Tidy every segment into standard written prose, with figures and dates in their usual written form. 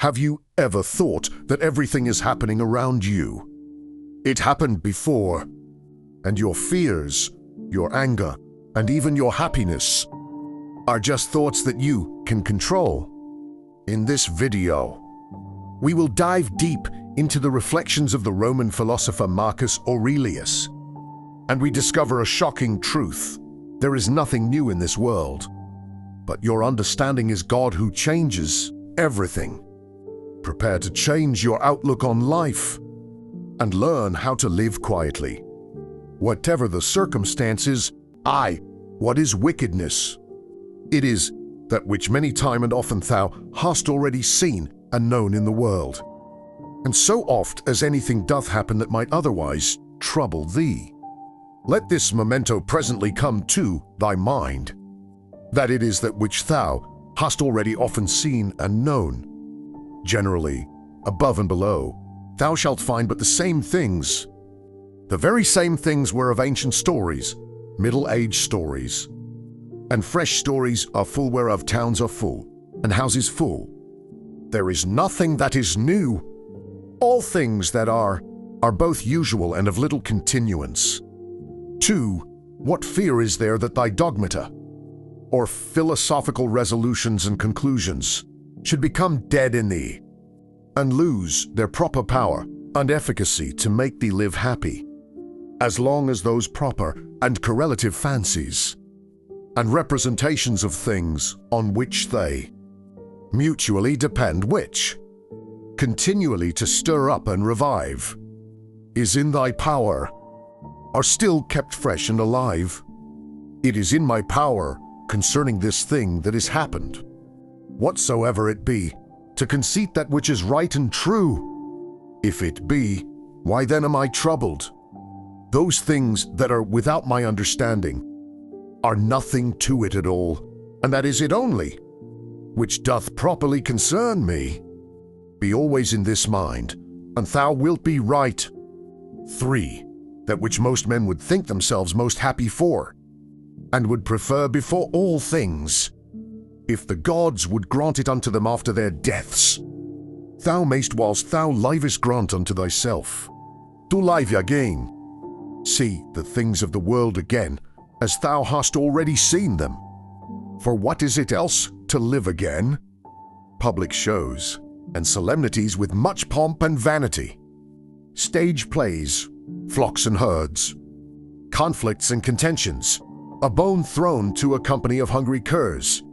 Have you ever thought that everything is happening around you? It happened before, and your fears, your anger, and even your happiness are just thoughts that you can control. In this video, we will dive deep into the reflections of the Roman philosopher Marcus Aurelius, and we discover a shocking truth. There is nothing new in this world, but your understanding is God who changes everything. Prepare to change your outlook on life and learn how to live quietly. Whatever the circumstances, what is wickedness? It is that which many time and often thou hast already seen and known in the world. And so oft as anything doth happen that might otherwise trouble thee, let this memento presently come to thy mind, that it is that which thou hast already often seen and known. Generally, above and below, thou shalt find but the same things. The very same things were of ancient stories, middle-aged stories, and fresh stories are full whereof towns are full, and houses full. There is nothing that is new. All things that are both usual and of little continuance. 2. What fear is there that thy dogmata, or philosophical resolutions and conclusions, should become dead in thee, and lose their proper power and efficacy to make thee live happy, as long as those proper and correlative fancies and representations of things on which they mutually depend, which continually to stir up and revive, is in thy power, are still kept fresh and alive. It is in my power concerning this thing that is happened, whatsoever it be, to conceit that which is right and true. If it be, why then am I troubled? Those things that are without my understanding are nothing to it at all, and that is it only, which doth properly concern me. Be always in this mind, and thou wilt be right. 3. That which most men would think themselves most happy for, and would prefer before all things, if the gods would grant it unto them after their deaths, thou mayst whilst thou livest grant unto thyself. To live again, see the things of the world again, as thou hast already seen them. For what is it else to live again? Public shows and solemnities with much pomp and vanity, stage plays, flocks and herds, conflicts and contentions, a bone thrown to a company of hungry curs,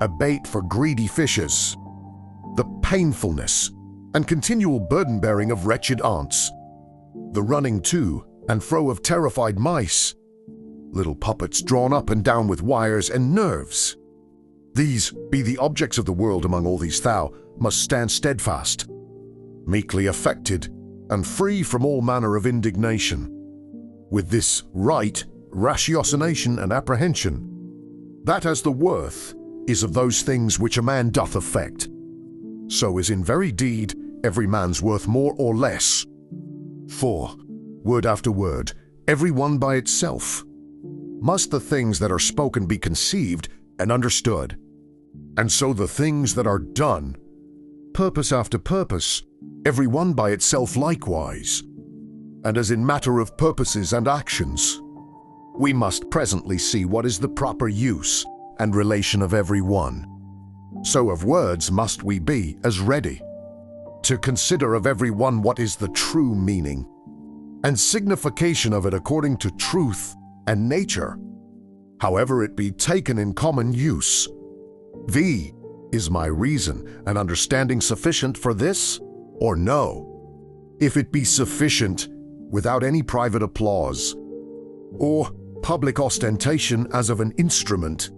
a bait for greedy fishes, the painfulness and continual burden-bearing of wretched aunts, the running to and fro of terrified mice, little puppets drawn up and down with wires and nerves. These be the objects of the world. Among all these thou must stand steadfast, meekly affected, and free from all manner of indignation, with this right ratiocination and apprehension, that as the worth is of those things which a man doth affect, so is in very deed every man's worth more or less. 4. Word after word, every one by itself, must the things that are spoken be conceived and understood, and so the things that are done, purpose after purpose, every one by itself likewise. And as in matter of purposes and actions, we must presently see what is the proper use and relation of every one, so of words must we be as ready to consider of every one what is the true meaning and signification of it according to truth and nature, however it be taken in common use. V. Is my reason and understanding sufficient for this, or no? If it be sufficient, without any private applause, or public ostentation as of an instrument,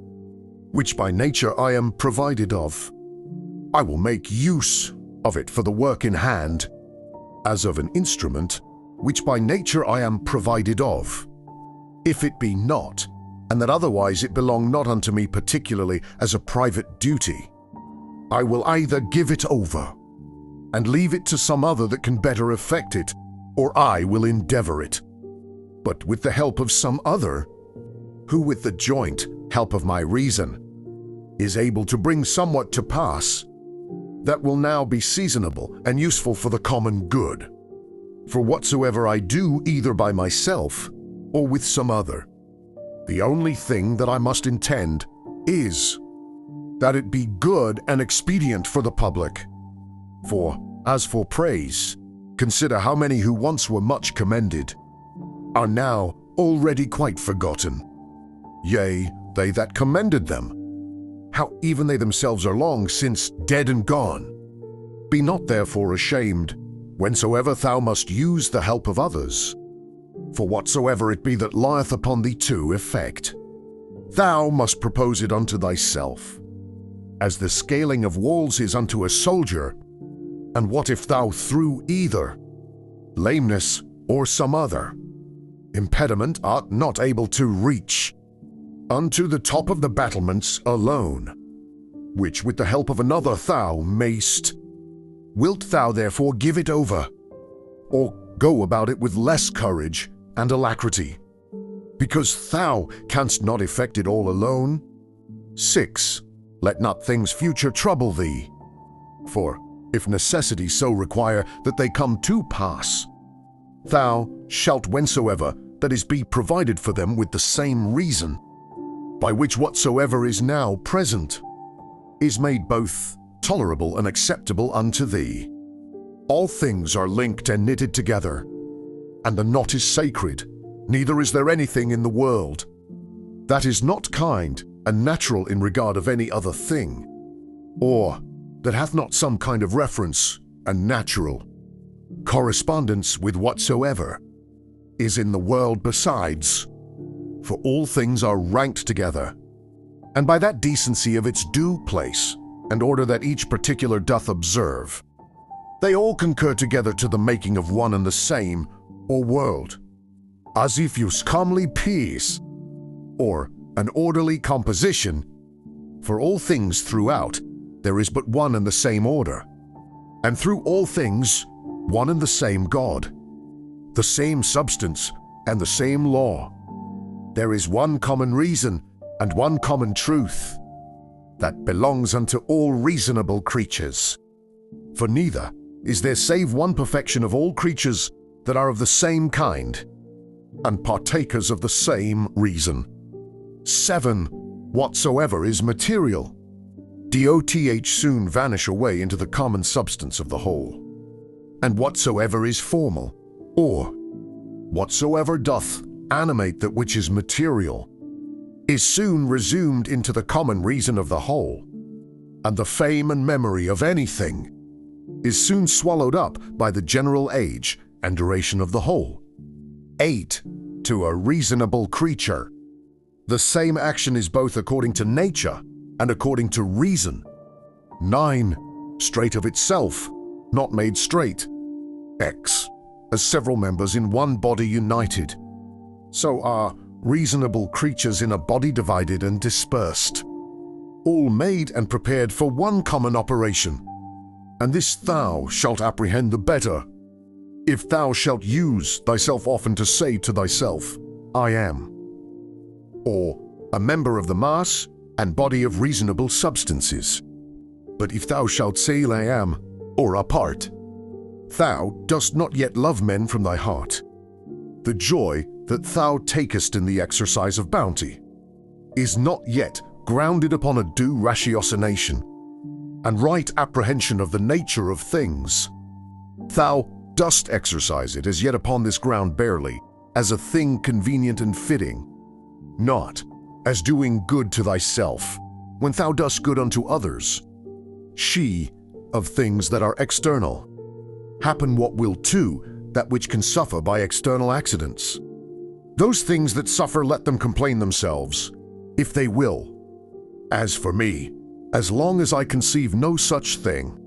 which by nature I am provided of, I will make use of it for the work in hand, as of an instrument, which by nature I am provided of. If it be not, and that otherwise it belong not unto me particularly as a private duty, I will either give it over, and leave it to some other that can better effect it, or I will endeavor it, but with the help of some other, who with the joint help of my reason is able to bring somewhat to pass, that will now be seasonable and useful for the common good. For whatsoever I do either by myself or with some other, the only thing that I must intend is that it be good and expedient for the public. For as for praise, consider how many who once were much commended are now already quite forgotten. Yea, they that commended them, how even they themselves are long since dead and gone. Be not therefore ashamed, whensoever thou must use the help of others. For whatsoever it be that lieth upon thee to effect, thou must propose it unto thyself, as the scaling of walls is unto a soldier. And what if thou through either lameness or some other impediment art not able to reach unto the top of the battlements alone, which with the help of another thou mayst? Wilt thou therefore give it over, or go about it with less courage and alacrity, because thou canst not effect it all alone? 6. Let not things future trouble thee, for if necessity so require that they come to pass, thou shalt whensoever that is be provided for them with the same reason, by which whatsoever is now present is made both tolerable and acceptable unto thee. All things are linked and knitted together, and the knot is sacred, neither is there anything in the world that is not kind and natural in regard of any other thing, or that hath not some kind of reference and natural correspondence with whatsoever is in the world besides. For all things are ranked together, and by that decency of its due place and order that each particular doth observe, they all concur together to the making of one and the same, or world, as if use comely peace, or an orderly composition. For all things throughout there is but one and the same order, and through all things one and the same God, the same substance and the same law. There is one common reason and one common truth that belongs unto all reasonable creatures. For neither is there save one perfection of all creatures that are of the same kind and partakers of the same reason. 7. Whatsoever is material doth soon vanish away into the common substance of the whole. And whatsoever is formal, or whatsoever doth animate that which is material, is soon resumed into the common reason of the whole, and the fame and memory of anything is soon swallowed up by the general age and duration of the whole. 8. To a reasonable creature, the same action is both according to nature and according to reason. 9. Straight of itself, not made straight. X. As several members in one body united, so are reasonable creatures in a body divided and dispersed, all made and prepared for one common operation. And this thou shalt apprehend the better, if thou shalt use thyself often to say to thyself, I am, or a member of the mass and body of reasonable substances. But if thou shalt say I am, or a part, thou dost not yet love men from thy heart. The joy that thou takest in the exercise of bounty is not yet grounded upon a due ratiocination and right apprehension of the nature of things. Thou dost exercise it as yet upon this ground barely, as a thing convenient and fitting, not as doing good to thyself, when thou dost good unto others. She of things that are external, happen what will to that which can suffer by external accidents. Those things that suffer, let them complain themselves, if they will. As for me, as long as I conceive no such thing,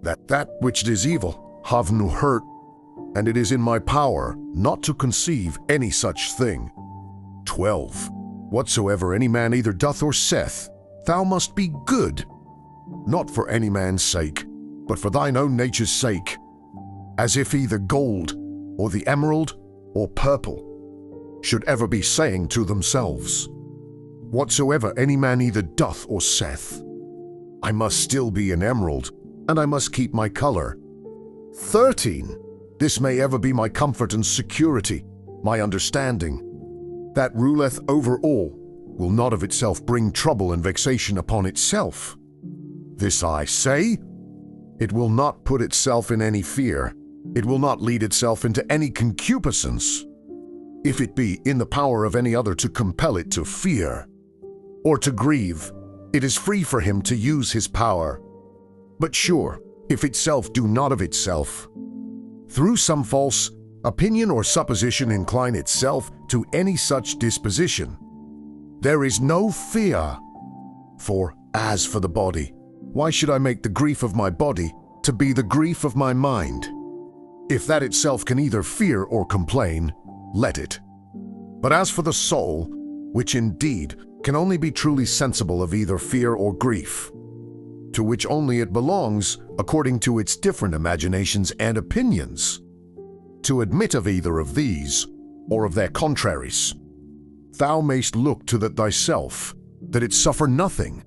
that which is evil have no hurt, and it is in my power not to conceive any such thing. 12. Whatsoever any man either doth or saith, thou must be good, not for any man's sake, but for thine own nature's sake, as if either gold, or the emerald, or purple, should ever be saying to themselves, whatsoever any man either doth or saith, I must still be an emerald, and I must keep my color. 13. This may ever be my comfort and security, my understanding. That ruleth over all, will not of itself bring trouble and vexation upon itself. This I say, it will not put itself in any fear, it will not lead itself into any concupiscence, if it be in the power of any other to compel it to fear, or to grieve, it is free for him to use his power. But sure, if itself do not of itself, through some false opinion or supposition incline itself to any such disposition, there is no fear. For as for the body, why should I make the grief of my body to be the grief of my mind? If that itself can either fear or complain, let it. But as for the soul, which indeed can only be truly sensible of either fear or grief, to which only it belongs according to its different imaginations and opinions, to admit of either of these, or of their contraries, thou mayst look to that thyself, that it suffer nothing,